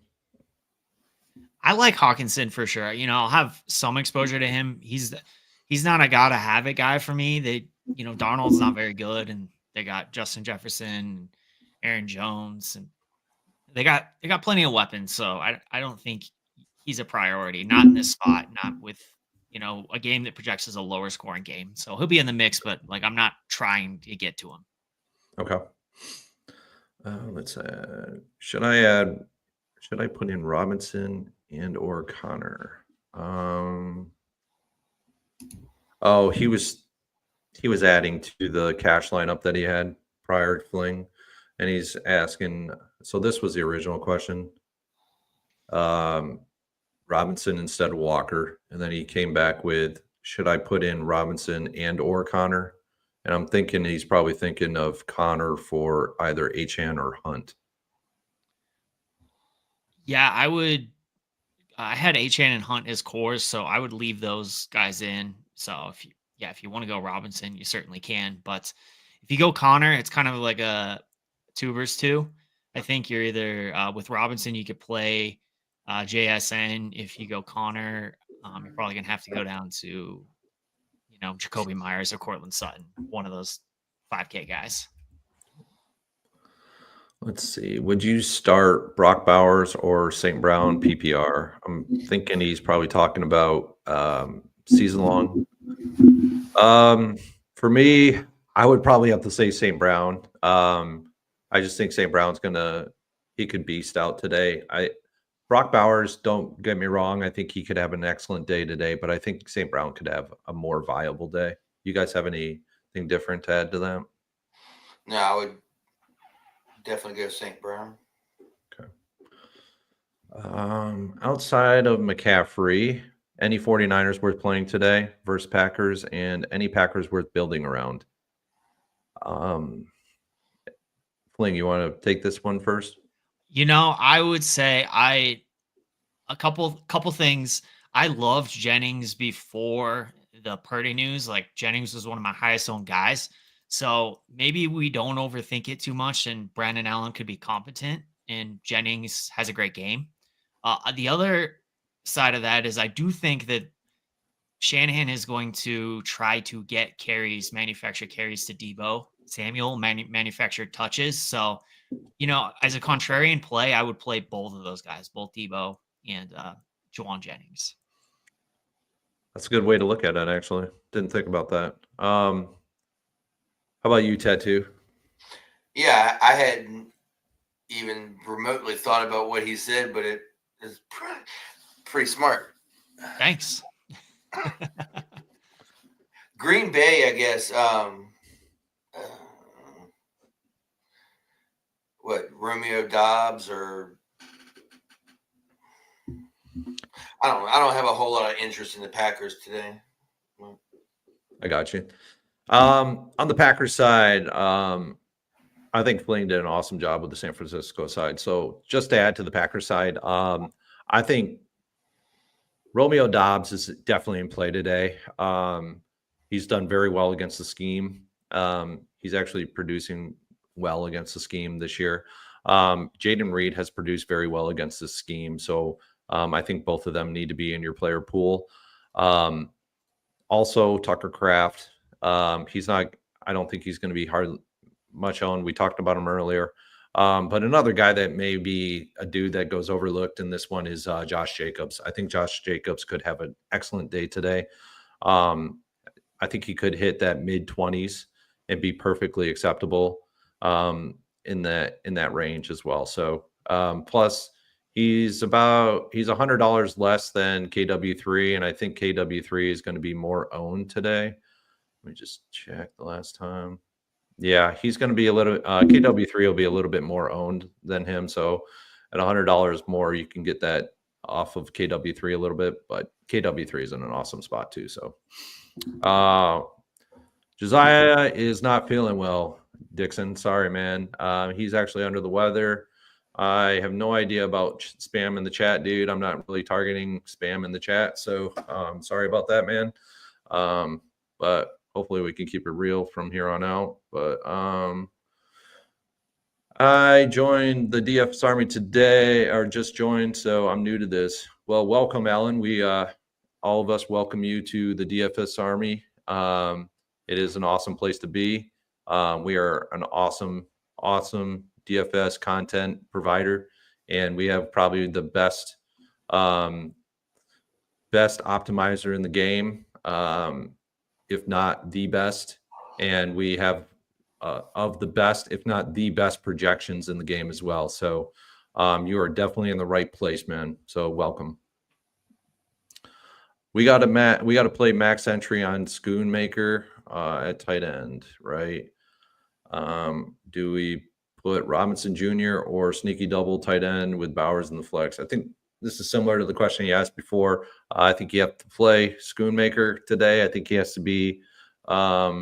I like Hawkinson for sure. You know, I'll have some exposure to him. He's not a gotta have it guy for me. Darnold's not very good, and they got Justin Jefferson, Aaron Jones, and they got plenty of weapons. So I don't think he's a priority. Not in this spot. Not with a game that projects as a lower scoring game. So he'll be in the mix, but like I'm not trying to get to him. Okay. Let's should I put in Robinson and or Connor? Oh, he was adding to the cash lineup that he had prior to Fling, and he's asking. So this was the original question. Robinson instead of Walker, and then he came back with, should I put in Robinson and or Connor? And I'm thinking he's probably thinking of Connor for either Achane or Hunt. Yeah, I would. I had Achane and Hunt as cores, so I would leave those guys in. So if you want to go Robinson, you certainly can. But if you go Connor, it's kind of like a 2 versus 2. I think you're either with Robinson, you could play JSN. If you go Connor, you're probably gonna have to go down to Jacoby Myers or Cortland Sutton, one of those 5K guys. Let's see. Would you start Brock Bowers or St. Brown PPR? I'm thinking he's probably talking about season long. For me, I would probably have to say St. Brown. I just think St. Brown's he could beast out today. Brock Bowers, don't get me wrong, I think he could have an excellent day today, but I think St. Brown could have a more viable day. You guys have anything different to add to that? No, I would definitely go St. Brown. Okay. Outside of McCaffrey, any 49ers worth playing today versus Packers, and any Packers worth building around? Fling, you want to take this one first? I would say a couple things. I loved Jennings before the Purdy news. Like Jennings was one of my highest owned guys. So maybe we don't overthink it too much, and Brandon Allen could be competent, and Jennings has a great game. The other side of that is I do think that Shanahan is going to try to get manufacture carries to Deebo Samuel, manufactured touches. So, as a contrarian play, I would play both of those guys, both Deebo and Juwan Jennings. That's a good way to look at it, actually. Didn't think about that. How about you, Tattoo? Yeah, I hadn't even remotely thought about what he said, but it is pretty smart. Thanks. Green Bay, I guess. Romeo Dobbs or I don't have a whole lot of interest in the Packers today. I got you. On the Packers side, I think Fling did an awesome job with the San Francisco side. So just to add to the Packers side, I think Romeo Dobbs is definitely in play today. He's done very well against the scheme. He's actually producing well against the scheme this year. Jaden Reed has produced very well against the scheme. So I think both of them need to be in your player pool. Also, Tucker Kraft. I don't think he's going to be much owned. We talked about him earlier. But another guy that may be a dude that goes overlooked in this one is Josh Jacobs. I think Josh Jacobs could have an excellent day today. I think he could hit that mid-20s and be perfectly acceptable in that range as well. So plus he's $100 less than KW3, and I think KW3 is going to be more owned today. Let me just check the last time. Yeah, he's going to be a little KW3 will be a little bit more owned than him. So at $100 more, you can get that off of KW3 a little bit, but KW3 is in an awesome spot too. So Josiah is not feeling well, Dixon. Sorry, man. He's actually under the weather. I have no idea about spam in the chat, dude. I'm not really targeting spam in the chat. So sorry about that, man. But hopefully we can keep it real from here on out. But I joined the DFS Army today, or just joined, so I'm new to this. Well, welcome, Alan. We all of us welcome you to the DFS Army. It is an awesome place to be. We are an awesome DFS content provider, and we have probably the best optimizer in the game, if not the best. And we have of the best, if not the best, projections in the game as well. So you are definitely in the right place, man. So welcome. We got to play max entry on Schoonmaker at tight end, right? Do we put Robinson Jr. or sneaky double tight end with Bowers in the flex? I think this is similar to the question you asked before. I think you have to play Schoonmaker today. I think he has to be a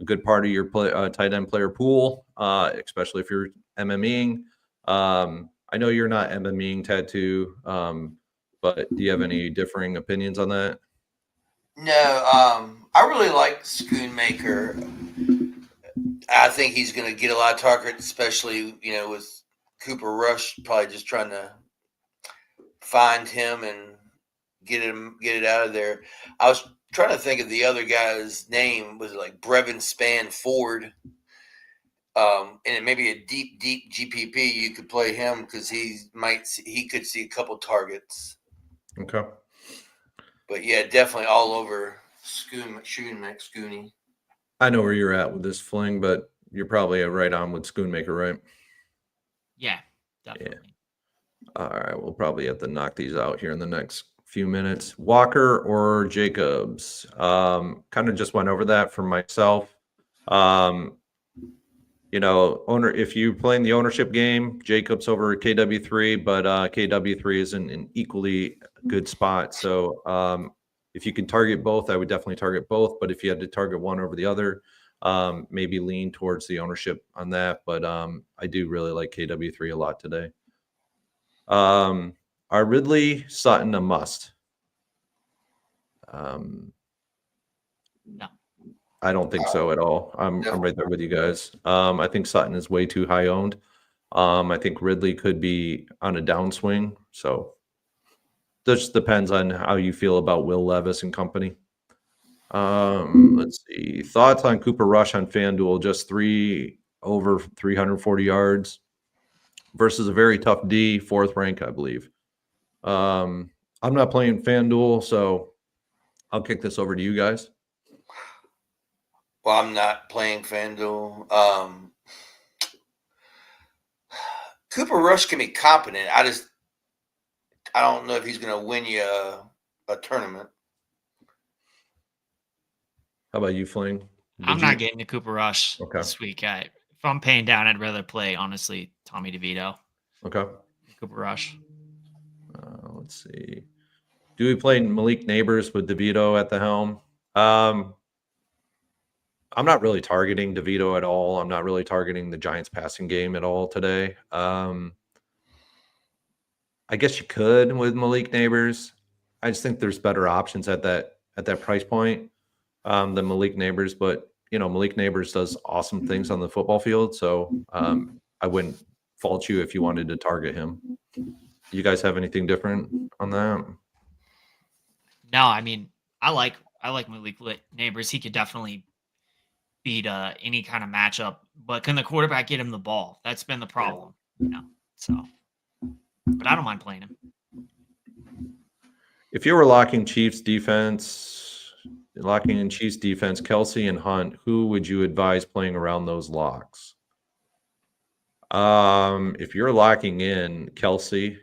good part of your tight end player pool, especially if you're MMEing. I know you're not MMEing, Tattoo, but do you have any differing opinions on that? No, I really like Schoonmaker. I think he's going to get a lot of targets, especially, with Cooper Rush probably just trying to find him and get it out of there. I was trying to think of the other guy's name. Was it like Brevin Span Ford? And maybe a deep GPP, you could play him because he could see a couple targets. Okay. But yeah, definitely all over Schooney. I know where you're at with this fling, but you're probably right on with Schoonmaker, right? Yeah, definitely. Yeah. All right, we'll probably have to knock these out here in the next few minutes. Walker or Jacobs? Kind of just went over that for myself. If you're playing the ownership game, Jacobs over KW3, but KW3 is in an equally good spot. So if you can target both, I would definitely target both. But if you had to target one over the other, maybe lean towards the ownership on that. But I do really like KW3 a lot today. Are Ridley, Sutton a must? No. I don't think so at all. I'm right there with you guys. I think Sutton is way too high owned. I think Ridley could be on a downswing. So just depends on how you feel about Will Levis and company. Let's see. Thoughts on Cooper Rush on FanDuel, just 3 over 340 yards versus a very tough D, 4th rank, I believe. I'm not playing FanDuel, so I'll kick this over to you guys. Well, I'm not playing FanDuel. Cooper Rush can be competent. I don't know if he's going to win you a tournament. How about you, Fling? I'm not getting to Cooper Rush this week. If I'm paying down, I'd rather play, honestly, Tommy DeVito. Okay. Cooper Rush. Let's see. Do we play Malik Neighbors with DeVito at the helm? I'm not really targeting DeVito at all. I'm not really targeting the Giants passing game at all today. I guess you could with Malik Neighbors. I just think there's better options at that price point than Malik Neighbors. But Malik Neighbors does awesome things on the football field, so I wouldn't fault you if you wanted to target him. You guys have anything different on that? No, I mean I like Malik Neighbors. He could definitely beat any kind of matchup, but can the quarterback get him the ball? That's been the problem, So, but I don't mind playing him. If you were locking Chiefs defense, locking in Chiefs defense, Kelsey and Hunt. Who would you advise playing around those locks? If you're locking in Kelsey,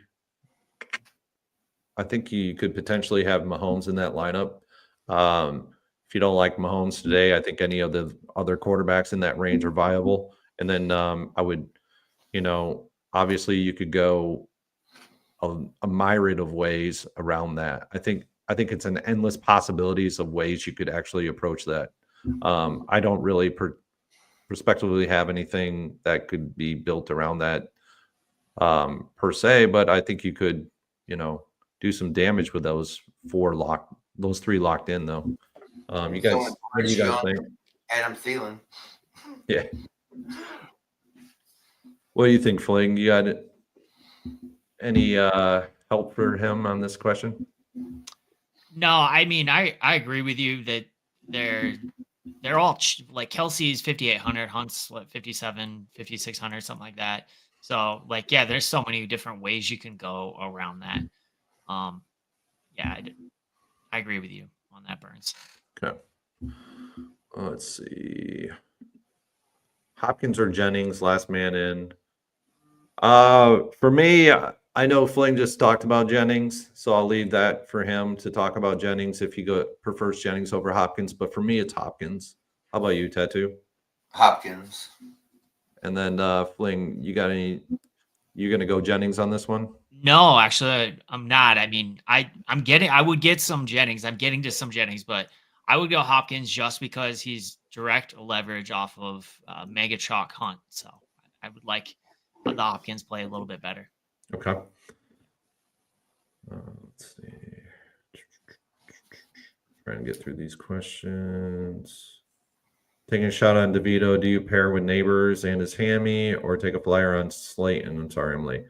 I think you could potentially have Mahomes in that lineup. If you don't like Mahomes today, I think any of the other quarterbacks in that range are viable. And then I would, obviously you could go a myriad of ways around that. I think it's an endless possibilities of ways you could actually approach that. I don't really prospectively have anything that could be built around that per se, but I think you could, do some damage with those those three locked in though. You guys, what do you guys think? Adam Thielen. Yeah. What do you think, Fling? You got any help for him on this question? No, I mean, I agree with you that they're all like Kelsey's 5,800, Hunt's like 57, 5,600, something like that. So like, yeah, there's so many different ways you can go around that. Yeah, I agree with you on that, Burns. Okay. Let's see. Hopkins or Jennings, last man in. For me, I know Fling just talked about Jennings, so I'll leave that for him to talk about Jennings if he prefers Jennings over Hopkins. But for me, it's Hopkins. How about you, Tattoo? Hopkins. And then Fling, you got any? You gonna go Jennings on this one? No, actually, I'm not. I mean, I would get some Jennings. I'm getting to some Jennings, but I would go Hopkins just because he's direct leverage off of Mega Chalk Hunt. So I would like the Hopkins play a little bit better. Okay. Let's see. Trying to get through these questions. Taking a shot on DeVito. Do you pair with Neighbors and his hammy or take a flyer on Slayton? I'm sorry, I'm late.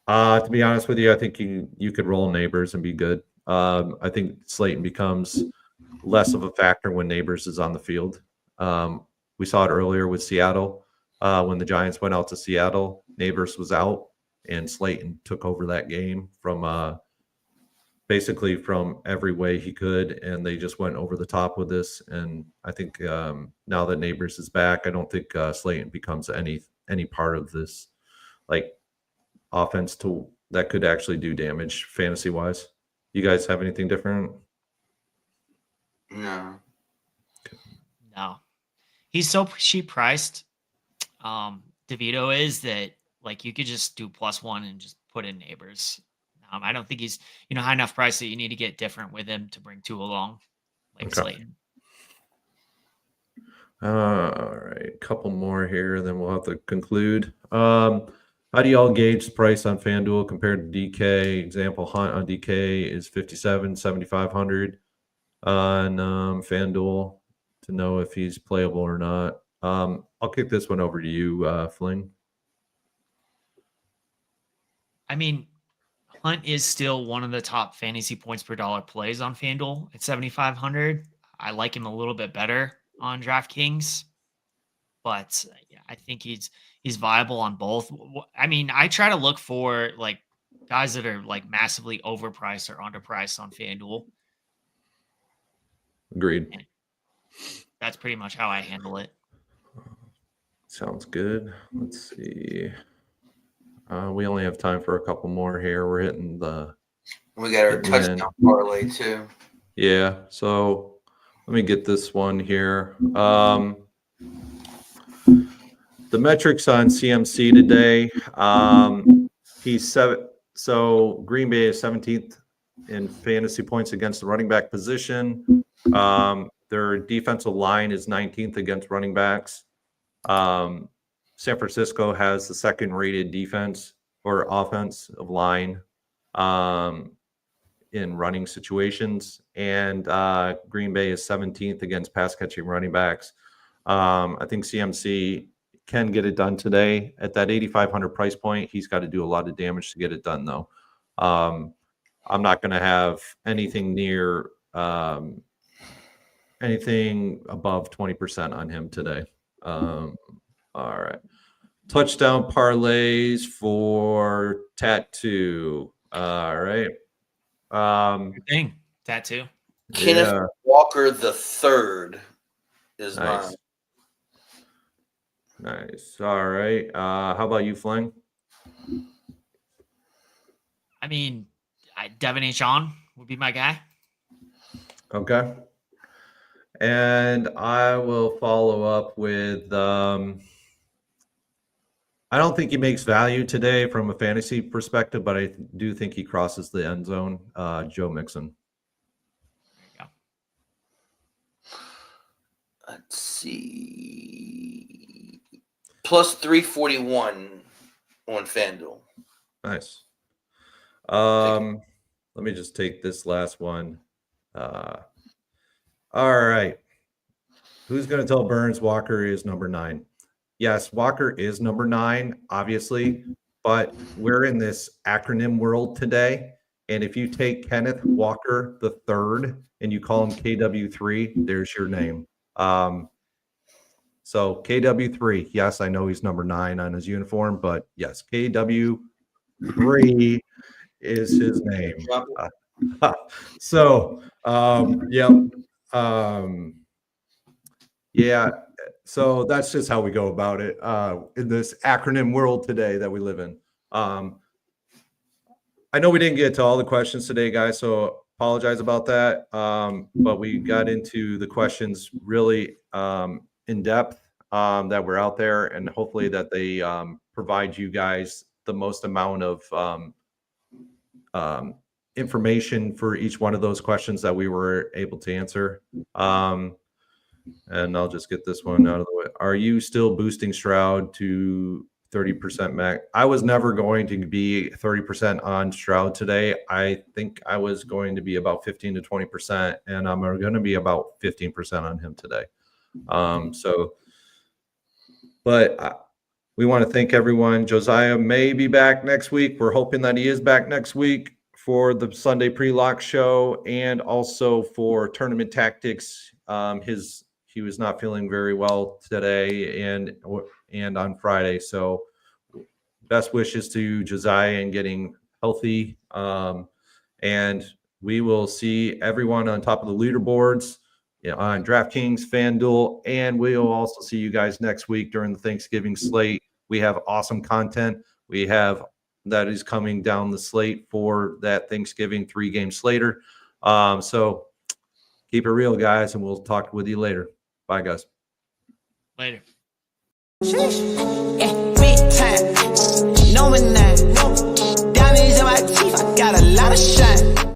To be honest with you, I think you could roll Neighbors and be good. I think Slayton becomes less of a factor when Neighbors is on the field. We saw it earlier with Seattle. When the Giants went out to Seattle, Neighbors was out, and Slayton took over that game from basically from every way he could, and they just went over the top with this. And I think now that Neighbors is back, I don't think Slayton becomes any part of this like offense that could actually do damage fantasy wise. You guys have anything different? No. No, he's so cheap priced. DeVito is that like you could just do +1 and just put in Neighbors. I don't think he's high enough price that you need to get different with him to bring two along like Slayton. All right, a couple more here, then we'll have to conclude. How do y'all gauge the price on FanDuel compared to DK? Example, Hunt on DK is 57, 7,500 on FanDuel to know if he's playable or not. I'll kick this one over to you, Fling. I mean, Hunt is still one of the top fantasy points per dollar plays on FanDuel at 7,500. I like him a little bit better on DraftKings, but I think he's viable on both. I mean, I try to look for like guys that are like massively overpriced or underpriced on FanDuel. Agreed. And that's pretty much how I handle it. Sounds good. Let's see. We only have time for a couple more here. We're hitting we got our touchdown parlay too. Yeah. So let me get this one here. The metrics on CMC today. He's 7. So Green Bay is 17th in fantasy points against the running back position. Their defensive line is 19th against running backs. San Francisco has the second rated defense or offensive line in running situations, and Green Bay is 17th against pass catching running backs. I think CMC can get it done today at that 8,500 price point. He's got to do a lot of damage to get it done though. I'm not going to have anything near anything above 20% on him today. All right. Touchdown parlays for Tattoo. All right. Good thing. Tattoo. Kenneth Walker the third is Nice. mine. Nice. All right. How about you, Fling? I mean, Devin A. Sean would be my guy. Okay. And I will follow up with I don't think he makes value today from a fantasy perspective, but I do think he crosses the end zone. Joe Mixon. There you go. Let's see. Plus 341 on FanDuel. Nice. Let me just take this last one. All right. Who's going to tell Burns Walker is number 9? Yes, Walker is number 9, obviously, but we're in this acronym world today. And if you take Kenneth Walker the third and you call him KW3, there's your name. So KW3, yes, I know he's number 9 on his uniform, but yes, KW3 is his name. Yeah. So that's just how we go about it in this acronym world today that we live in. I know we didn't get to all the questions today, guys, so apologize about that. But we got into the questions really in depth that were out there, and hopefully that they provide you guys the most amount of information for each one of those questions that we were able to answer. And I'll just get this one out of the way. Are you still boosting Stroud to 30% max? I was never going to be 30% on Stroud today. I think I was going to be about 15 to 20%, and I'm going to be about 15% on him today. We want to thank everyone. Josiah may be back next week. We're hoping that he is back next week for the Sunday pre-lock show and also for tournament tactics. He was not feeling very well today and on Friday. So best wishes to Josiah in getting healthy. And we will see everyone on top of the leaderboards on DraftKings, FanDuel, and we'll also see you guys next week during the Thanksgiving slate. We have awesome content. We have that is coming down the slate for that Thanksgiving 3-game slater. So keep it real, guys, and we'll talk with you later. Bye, guys. Later. Yeah, big time. Knowing that. Diamonds in my teeth, I got a lot of shine.